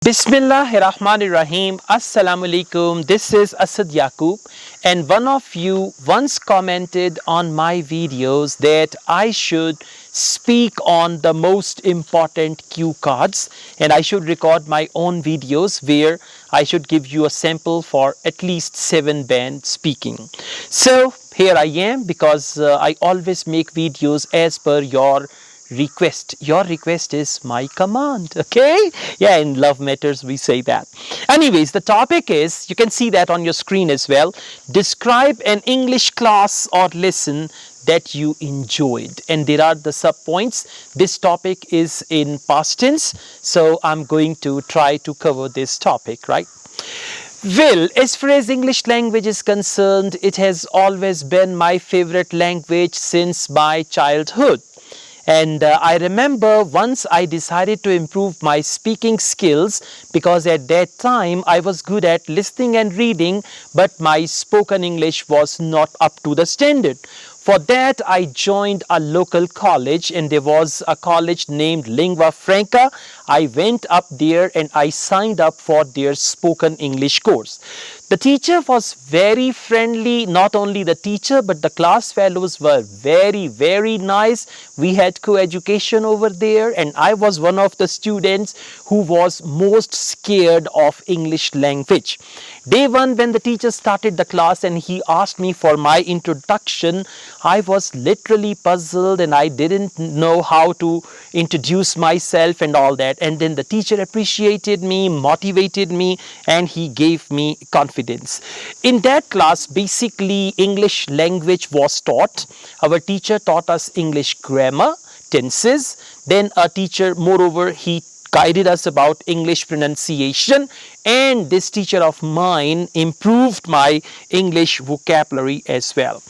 Bismillahirrahmanirrahim. Assalamu alaikum. This is Asad Yaqub, and one of you once commented on my videos that I should speak on the most important cue cards and I should record my own videos where I should give you a sample for at least 7 band speaking. So here I am because I always make videos as per your request. Your request is my command. Okay, yeah, in love matters we say that. Anyways, the topic is, you can see that on your screen as well, describe an English class or lesson that you enjoyed, and there are the sub points. This topic is in past tense, so I'm going to try to cover this topic, right? Well, as far as English language is concerned, it has always been my favorite language since my childhood. And I remember once I decided to improve my speaking skills because at that time I was good at listening and reading, but my spoken English was not up to the standard. For that, I joined a local college, and there was a college named Lingua Franca. I went up there and I signed up for their spoken English course. The teacher was very friendly. Not only the teacher, but the class fellows were very nice. We had co-education over there, and I was one of the students who was most scared of English language. Day one, when the teacher started the class and he asked me for my introduction, I was literally puzzled and I didn't know how to introduce myself and all that. And then the teacher appreciated me, motivated me, and he gave me confidence. In that class, basically English language was taught. Our teacher taught us English grammar, tenses. Then a teacher, moreover, he guided us about English pronunciation, and this teacher of mine improved my English vocabulary as well.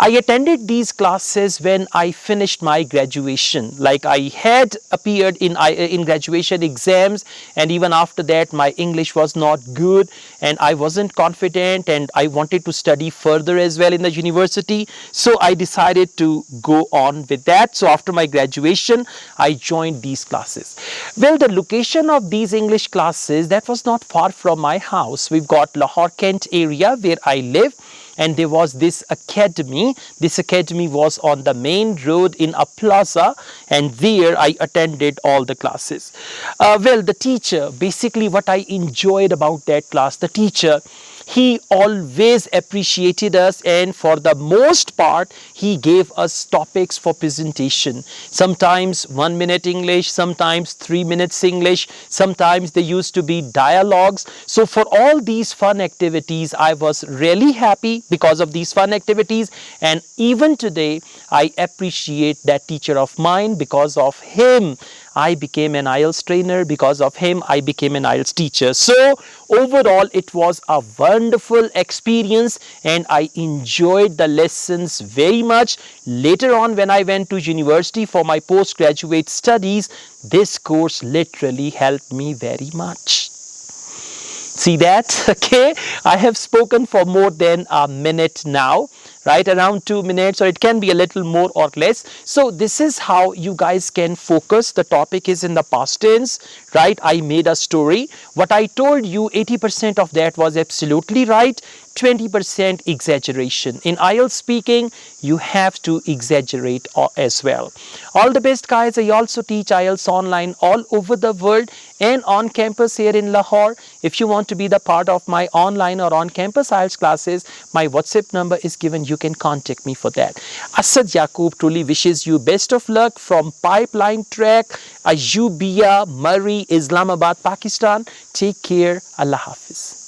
I attended these classes when I finished my graduation. Like, I had appeared in graduation exams, and even after that my English was not good and I wasn't confident and I wanted to study further as well in the university. So I decided to go on with that. So after my graduation, I joined these classes. Well, the location of these English classes, that was not far from my house. We've got Lahore, Kent area where I live, and there was this academy. This academy was on the main road in a plaza, and there I attended all the classes. Well, the teacher, basically what I enjoyed about that class, the teacher, he always appreciated us, and for the most part he gave us topics for presentation. Sometimes 1 minute English, sometimes 3 minutes English, sometimes they used to be dialogues. So for all these fun activities, I was really happy because of these fun activities, and even today I appreciate that teacher of mine. Because of him I became an Ielts trainer. Because of him I became an Ielts teacher. So overall it was a wonderful experience and I enjoyed the lessons very much. Later on, when I went to university for my postgraduate studies, this course literally helped me very much. See that? Okay, I have spoken for more than a minute now, right? Around 2 minutes, or it can be a little more or less. So this is how you guys can focus. The topic is in the past tense, right? I made a story. What I told you, 80% of that was absolutely right. 20% exaggeration. In Ielts speaking, you have to exaggerate as well. All the best, guys. I also teach Ielts online all over the world and on campus here in Lahore. If you want to be the part of my online or on campus Ielts classes, my WhatsApp number is given. You can contact me for that. Asad Yaqub truly wishes you best of luck from Pipeline Track, Ayubia, Murray, Islamabad, Pakistan. Take care. Allah Hafiz.